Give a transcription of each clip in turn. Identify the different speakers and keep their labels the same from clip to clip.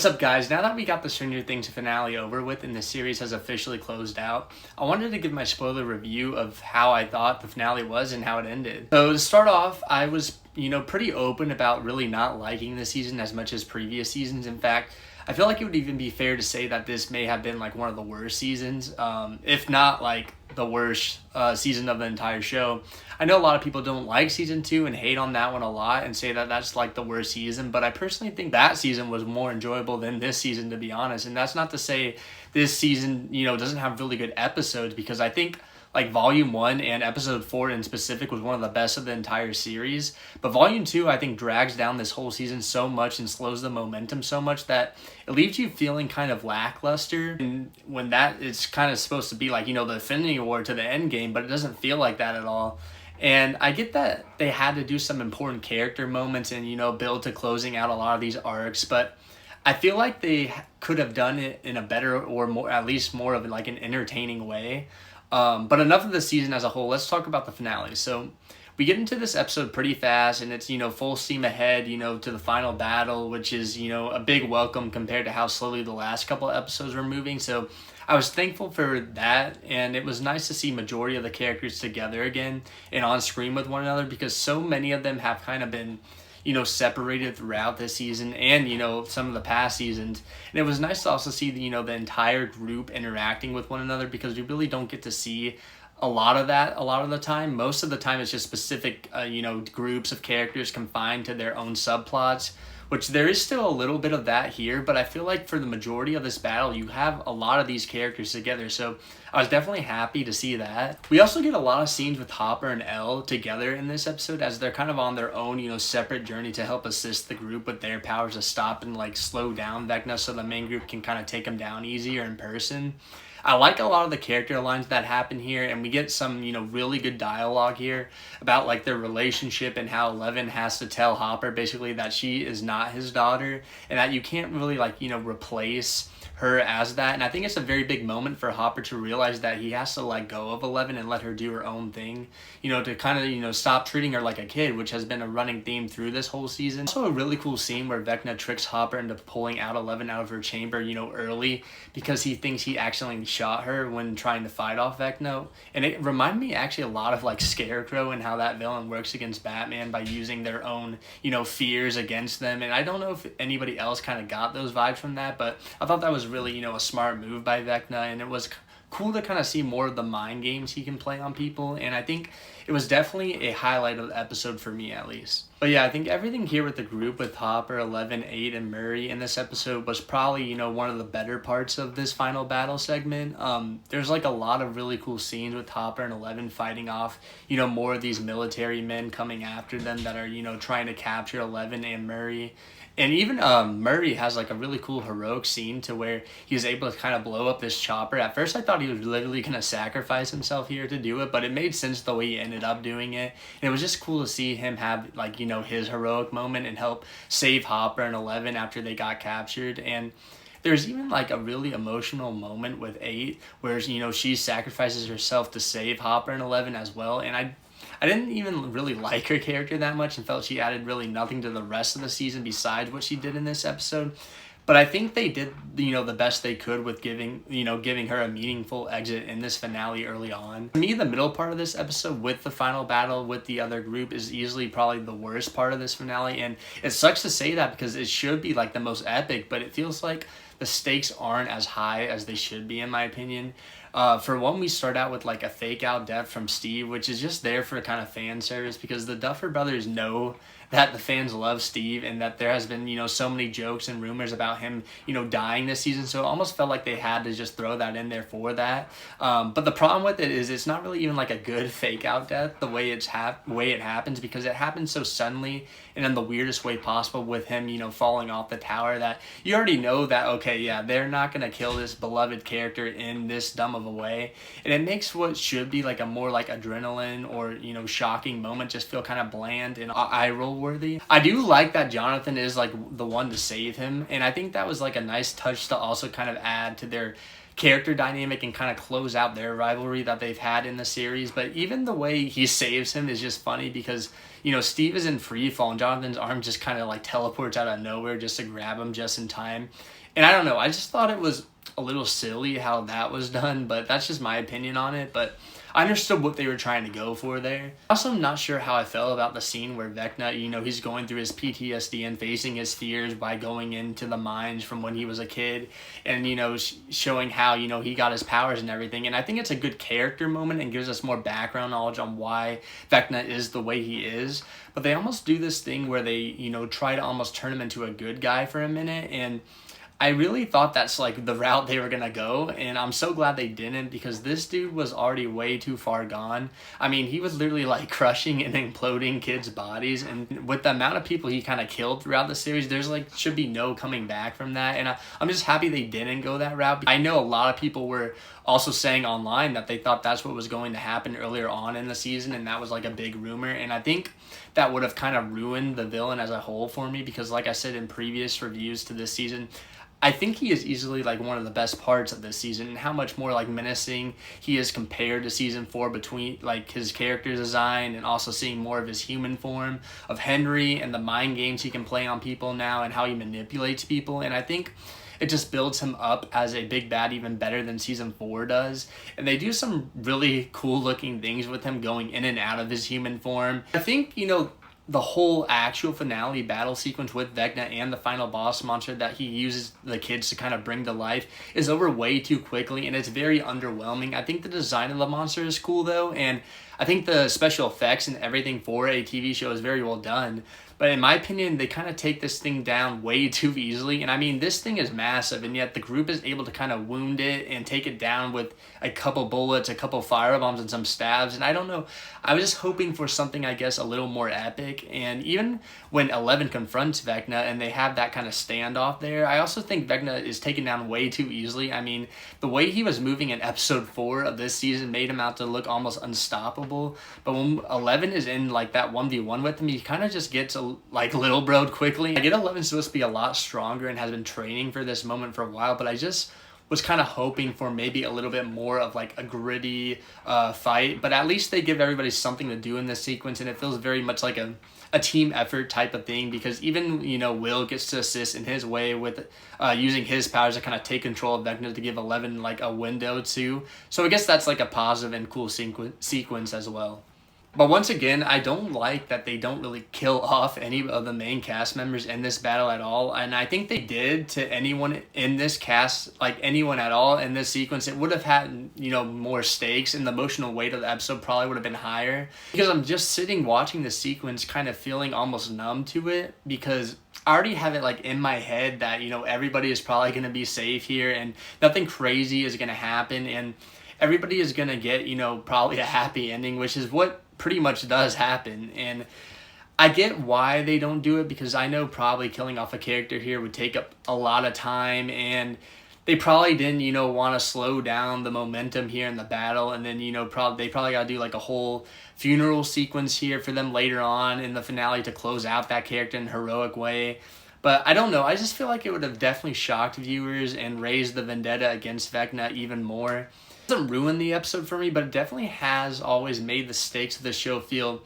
Speaker 1: What's up, guys? Now that we got the Stranger Things finale over with and the series has officially closed out, I wanted to give my spoiler review of how I thought the finale was and how it ended. So to start off, I was, pretty open about really not liking the season as much as previous seasons. In fact, I feel like it would even be fair to say that this may have been like one of the worst seasons, if not like the worst season of the entire show. I know a lot of people don't like season 2 and hate on that one a lot and say that that's like the worst season, but I personally think that season was more enjoyable than this season, to be honest. And that's not to say this season, doesn't have really good episodes, because I think like Volume 1 and Episode 4 in specific was one of the best of the entire series. But Volume 2, I think, drags down this whole season so much and slows the momentum so much that it leaves you feeling kind of lackluster. And when that is kind of supposed to be like, the Infinity War to the end game, but it doesn't feel like that at all. And I get that they had to do some important character moments and, build to closing out a lot of these arcs, but I feel like they could have done it in a better or more, at least more of like an entertaining way. But enough of the season as a whole. Let's talk about the finale. So we get into this episode pretty fast, and it's, full steam ahead, to the final battle, which is, a big welcome compared to how slowly the last couple episodes were moving. So I was thankful for that, and it was nice to see majority of the characters together again and on screen with one another, because so many of them have kind of been separated throughout this season and, some of the past seasons. And it was nice to also see the entire group interacting with one another, because we really don't get to see a lot of that a lot of the time. Most of the time it's just specific, groups of characters confined to their own subplots, which there is still a little bit of that here, but I feel like for the majority of this battle, you have a lot of these characters together, so I was definitely happy to see that. We also get a lot of scenes with Hopper and Elle together in this episode, as they're kind of on their own, separate journey to help assist the group with their powers to stop and like slow down Vecna so the main group can kind of take them down easier in person. I like a lot of the character lines that happen here, and we get some, really good dialogue here about like their relationship and how Eleven has to tell Hopper basically that she is not his daughter and that you can't really like, replace her as that. And I think it's a very big moment for Hopper to realize that he has to let go of Eleven and let her do her own thing, to kind of, stop treating her like a kid, which has been a running theme through this whole season. Also a really cool scene where Vecna tricks Hopper into pulling out Eleven out of her chamber, early, because he thinks he accidentally shot her when trying to fight off Vecna. And it reminded me actually a lot of like Scarecrow and how that villain works against Batman by using their own, fears against them. And I don't know if anybody else kind of got those vibes from that, but I thought that was really, a smart move by Vecna, and it was cool to kind of see more of the mind games he can play on people, and I think it was definitely a highlight of the episode for me, at least. But yeah, I think everything here with the group with Hopper, Eleven, 8, and Murray in this episode was probably, one of the better parts of this final battle segment. There's like a lot of really cool scenes with Hopper and Eleven fighting off, more of these military men coming after them that are, trying to capture Eleven and Murray. And even Murray has like a really cool heroic scene to where he was able to kind of blow up this chopper. At first I thought he was literally going to sacrifice himself here to do it, but it made sense the way he ended up doing it. And it was just cool to see him have like, his heroic moment and help save Hopper and Eleven after they got captured. And there's even like a really emotional moment with 8 where, she sacrifices herself to save Hopper and Eleven as well. And I didn't even really like her character that much and felt she added really nothing to the rest of the season besides what she did in this episode. But I think they did, the best they could with giving her a meaningful exit in this finale early on. For me, the middle part of this episode with the final battle with the other group is easily probably the worst part of this finale. And it sucks to say that because it should be like the most epic, but it feels like the stakes aren't as high as they should be, in my opinion. For one, we start out with like a fake out death from Steve, which is just there for kind of fan service, because the Duffer Brothers know that the fans love Steve and that there has been, so many jokes and rumors about him, dying this season. So it almost felt like they had to just throw that in there for that. But the problem with it is it's not really even like a good fake out death the way it happens, because it happens so suddenly and in the weirdest way possible with him, falling off the tower, that you already know that, okay, yeah, they're not going to kill this beloved character in this dumb of a way. And it makes what should be like a more like adrenaline or, shocking moment just feel kind of bland and eye roll worthy. I do like that Jonathan is like the one to save him, and I think that was like a nice touch to also kind of add to their character dynamic and kind of close out their rivalry that they've had in the series. But even the way he saves him is just funny because, you know, Steve is in free fall and Jonathan's arm just kind of like teleports out of nowhere just to grab him just in time. And I don't know, I just thought it was a little silly how that was done, but that's just my opinion on it. But I understood what they were trying to go for there. Also, I'm not sure how I felt about the scene where Vecna, you know, he's going through his PTSD and facing his fears by going into the mines from when he was a kid and, you know, showing how, you know, he got his powers and everything. And I think it's a good character moment and gives us more background knowledge on why Vecna is the way he is. But they almost do this thing where they, you know, try to almost turn him into a good guy for a minute, and I really thought that's like the route they were going to go, and I'm so glad they didn't because this dude was already way too far gone. I mean, he was literally like crushing and imploding kids' bodies, and with the amount of people he kind of killed throughout the series, there's like should be no coming back from that, and I'm just happy they didn't go that route. I know a lot of people were also saying online that they thought that's what was going to happen earlier on in the season, and that was like a big rumor, and I think that would have kind of ruined the villain as a whole for me because like I said in previous reviews to this season, I think he is easily like one of the best parts of this season, and how much more like menacing he is compared to season 4 between like his character design and also seeing more of his human form of Henry and the mind games he can play on people now and how he manipulates people. And I think it just builds him up as a big bad even better than season 4 does. And they do some really cool looking things with him going in and out of his human form. I think, you know, the whole actual finale battle sequence with Vecna and the final boss monster that he uses the kids to kind of bring to life is over way too quickly, and it's very underwhelming. I think the design of the monster is cool though, and I think the special effects and everything for a TV show is very well done. But in my opinion, they kind of take this thing down way too easily. And I mean, this thing is massive, and yet the group is able to kind of wound it and take it down with a couple bullets, a couple firebombs, and some stabs. And I don't know, I was just hoping for something, I guess, a little more epic. And even when 11 confronts Vecna and they have that kind of standoff there, I also think Vecna is taken down way too easily. I mean, the way he was moving in episode 4 of this season made him out to look almost unstoppable. But when 11 is in like that 1v1 with him, he kind of just gets like little broed quickly. I get 11's supposed to be a lot stronger and has been training for this moment for a while, but I just was kind of hoping for maybe a little bit more of like a gritty fight. But at least they give everybody something to do in this sequence, and it feels very much like a team effort type of thing, because even, you know, Will gets to assist in his way with using his powers to kind of take control of Vecna to give 11 like a window too. So I guess that's like a positive and cool sequence as well. But once again, I don't like that they don't really kill off any of the main cast members in this battle at all. And I think they did to anyone in this cast, like anyone at all in this sequence. It would have had, you know, more stakes, and the emotional weight of the episode probably would have been higher. Because I'm just sitting watching the sequence kind of feeling almost numb to it, because I already have it like in my head that, you know, everybody is probably going to be safe here and nothing crazy is going to happen. And everybody is going to get, you know, probably a happy ending, which is what pretty much does happen. And I get why they don't do it, because I know probably killing off a character here would take up a lot of time, and they probably didn't, you know, want to slow down the momentum here in the battle. And then, you know, they probably got to do like a whole funeral sequence here for them later on in the finale to close out that character in a heroic way. But I don't know, I just feel like it would have definitely shocked viewers and raised the vendetta against Vecna even more. It doesn't ruin the episode for me, but it definitely has always made the stakes of the show feel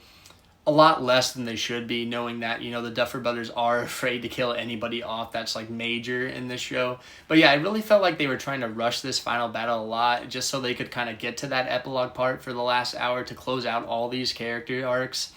Speaker 1: a lot less than they should be, knowing that, you know, the Duffer Brothers are afraid to kill anybody off that's like major in this show. But yeah, I really felt like they were trying to rush this final battle a lot just so they could kind of get to that epilogue part for the last hour to close out all these character arcs,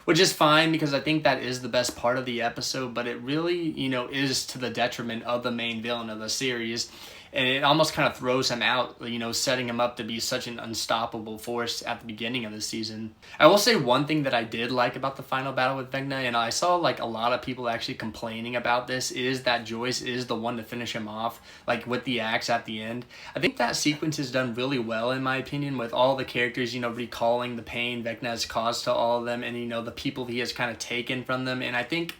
Speaker 1: which is fine because I think that is the best part of the episode, but it really, you know, is to the detriment of the main villain of the series. And it almost kind of throws him out, you know, setting him up to be such an unstoppable force at the beginning of the season. I will say one thing that I did like about the final battle with Vecna, and I saw like a lot of people actually complaining about this, is that Joyce is the one to finish him off, like with the axe at the end. I think that sequence is done really well, in my opinion, with all the characters, you know, recalling the pain Vecna has caused to all of them, and, you know, the people he has kind of taken from them. And I think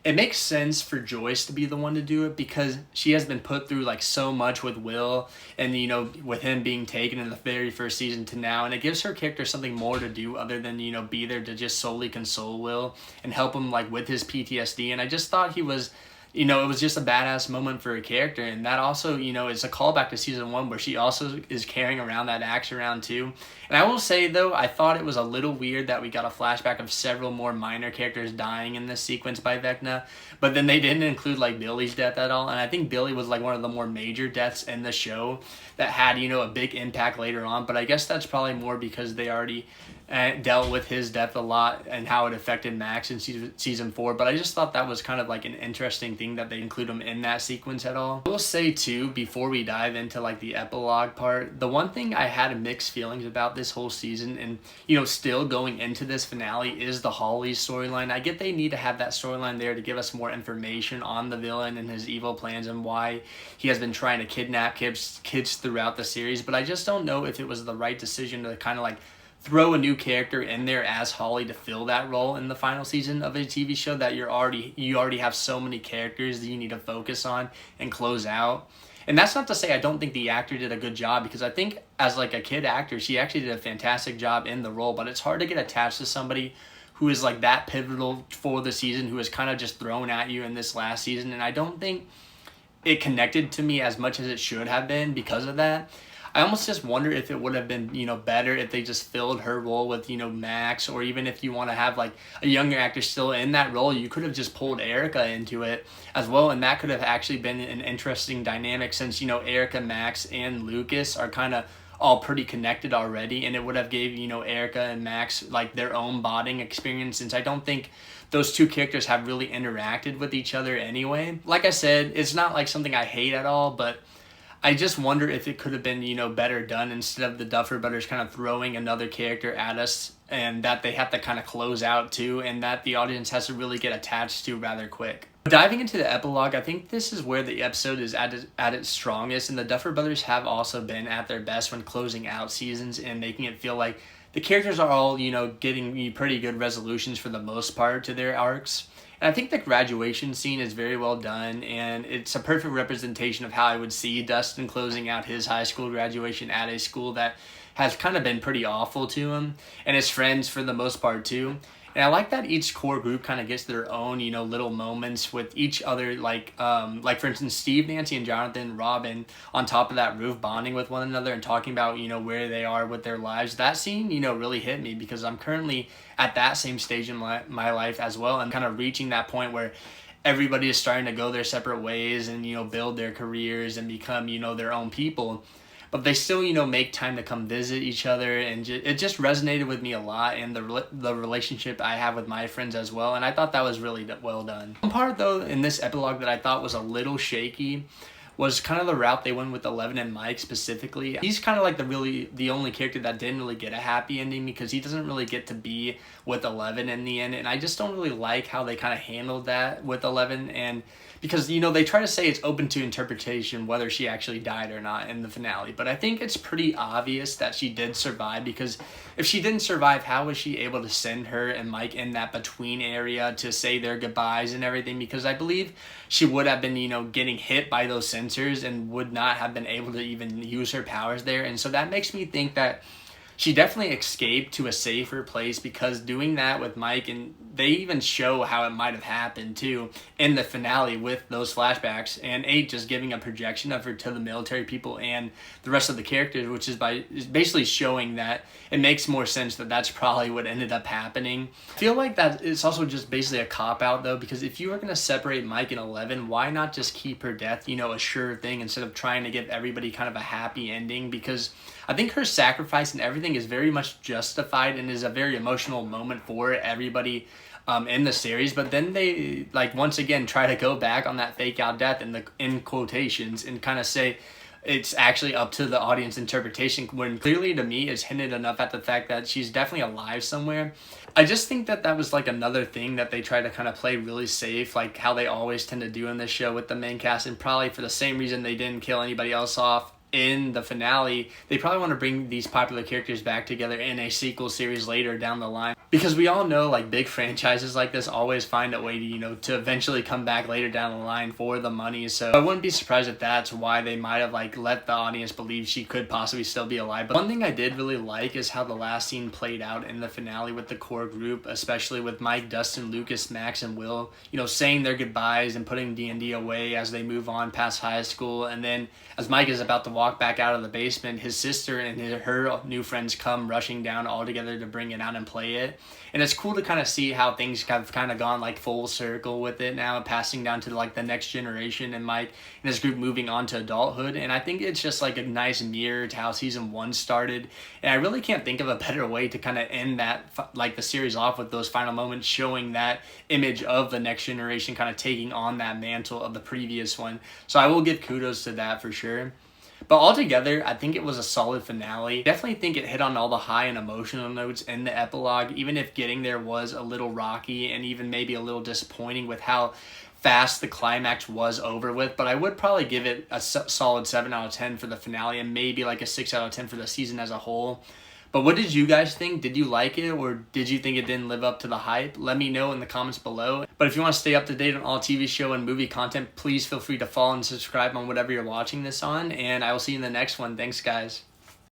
Speaker 1: it makes sense for Joyce to be the one to do it because she has been put through like so much with Will and, you know, with him being taken in the very first season to now. And it gives her character something more to do other than, you know, be there to just solely console Will and help him like with his PTSD. And I just thought he was, you know, it was just a badass moment for a character. And that also, you know, is a callback to season 1 where she also is carrying around that axe around too. And I will say, though, I thought it was a little weird that we got a flashback of several more minor characters dying in this sequence by Vecna. But then they didn't include, like, Billy's death at all. And I think Billy was, like, one of the more major deaths in the show that had, you know, a big impact later on. But I guess that's probably more because they already dealt with his death a lot and how it affected Max in season 4. But I just thought that was kind of like an interesting thing that they include him in that sequence at all. I will say too, before we dive into like the epilogue part, the one thing I had mixed feelings about this whole season and, you know, still going into this finale is the Holly storyline. I get they need to have that storyline there to give us more information on the villain and his evil plans and why he has been trying to kidnap kids throughout the series. But I just don't know if it was the right decision to kind of like throw a new character in there as Holly to fill that role in the final season of a TV show that you already have so many characters that you need to focus on and close out. And that's not to say I don't think the actor did a good job, because I think as like a kid actor, she actually did a fantastic job in the role, but it's hard to get attached to somebody who is like that pivotal for the season, who is kind of just thrown at you in this last season. And I don't think it connected to me as much as it should have been because of that. I almost just wonder if it would have been, you know, better if they just filled her role with, you know, Max, or even if you want to have like a younger actor still in that role, you could have just pulled Erica into it as well, and that could have actually been an interesting dynamic since, you know, Erica, Max, and Lucas are kind of all pretty connected already, and it would have gave, you know, Erica and Max like their own bonding experience, since I don't think those two characters have really interacted with each other anyway. Like I said, it's not like something I hate at all, but I just wonder if it could have been, you know, better done instead of the Duffer Brothers kind of throwing another character at us, and that they have to kind of close out too, and that the audience has to really get attached to rather quick. Diving into the epilogue, I think this is where the episode is at its strongest, and the Duffer Brothers have also been at their best when closing out seasons and making it feel like the characters are all, you know, getting pretty good resolutions for the most part to their arcs. And I think the graduation scene is very well done, and it's a perfect representation of how I would see Dustin closing out his high school graduation at a school that has kind of been pretty awful to him, and his friends for the most part too. And I like that each core group kind of gets their own, you know, little moments with each other, like for instance, Steve, Nancy, and Jonathan, Robin, on top of that roof bonding with one another and talking about, you know, where they are with their lives. That scene, you know, really hit me because I'm currently at that same stage in my life as well, and kind of reaching that point where everybody is starting to go their separate ways and, you know, build their careers and become, you know, their own people. But they still, you know, make time to come visit each other, and it just resonated with me a lot, and the relationship I have with my friends as well, and I thought that was really well done. One part, though, in this epilogue that I thought was a little shaky was kind of the route they went with Eleven and Mike specifically. He's kind of like the only character that didn't really get a happy ending, because he doesn't really get to be with Eleven in the end, and I just don't really like how they kind of handled that with Eleven, and because, you know, they try to say it's open to interpretation whether she actually died or not in the finale, but I think it's pretty obvious that she did survive, because if she didn't survive, how was she able to send her and Mike in that between area to say their goodbyes and everything? Because I believe she would have been, you know, getting hit by those sensors and would not have been able to even use her powers there, and so that makes me think that she definitely escaped to a safer place, because doing that with Mike, and they even show how it might have happened too in the finale with those flashbacks, and 8 just giving a projection of her to the military people and the rest of the characters, which is basically showing that it makes more sense that that's probably what ended up happening. I feel like that it's also just basically a cop-out though, because if you were going to separate Mike and 11, why not just keep her death, you know, a sure thing, instead of trying to give everybody kind of a happy ending? Because I think her sacrifice and everything is very much justified and is a very emotional moment for everybody in the series. But then they, like, once again try to go back on that fake out death in quotations and kind of say it's actually up to the audience interpretation, when clearly to me it's hinted enough at the fact that she's definitely alive somewhere. I just think that was like another thing that they try to kind of play really safe, like how they always tend to do in this show with the main cast, and probably for the same reason they didn't kill anybody else off in the finale, they probably want to bring these popular characters back together in a sequel series later down the line. Because we all know, like, big franchises like this always find a way to, you know, to eventually come back later down the line for the money. So I wouldn't be surprised if that's why they might have, like, let the audience believe she could possibly still be alive. But one thing I did really like is how the last scene played out in the finale with the core group, especially with Mike, Dustin, Lucas, Max, and Will, you know, saying their goodbyes and putting D&D away as they move on past high school. And then as Mike is about to walk back out of the basement, his sister and her new friends come rushing down all together to bring it out and play it. And it's cool to kind of see how things have kind of gone like full circle with it now, passing down to like the next generation and Mike and his group moving on to adulthood. And I think it's just like a nice mirror to how season 1 started. And I really can't think of a better way to kind of end that, like the series off with those final moments, showing that image of the next generation kind of taking on that mantle of the previous one. So I will give kudos to that for sure. But altogether, I think it was a solid finale. Definitely think it hit on all the high and emotional notes in the epilogue, even if getting there was a little rocky and even maybe a little disappointing with how fast the climax was over with. But I would probably give it a solid 7 out of 10 for the finale and maybe like a 6 out of 10 for the season as a whole. But what did you guys think? Did you like it, or did you think it didn't live up to the hype? Let me know in the comments below. But if you want to stay up to date on all TV show and movie content, please feel free to follow and subscribe on whatever you're watching this on, and I will see you in the next one. Thanks, guys.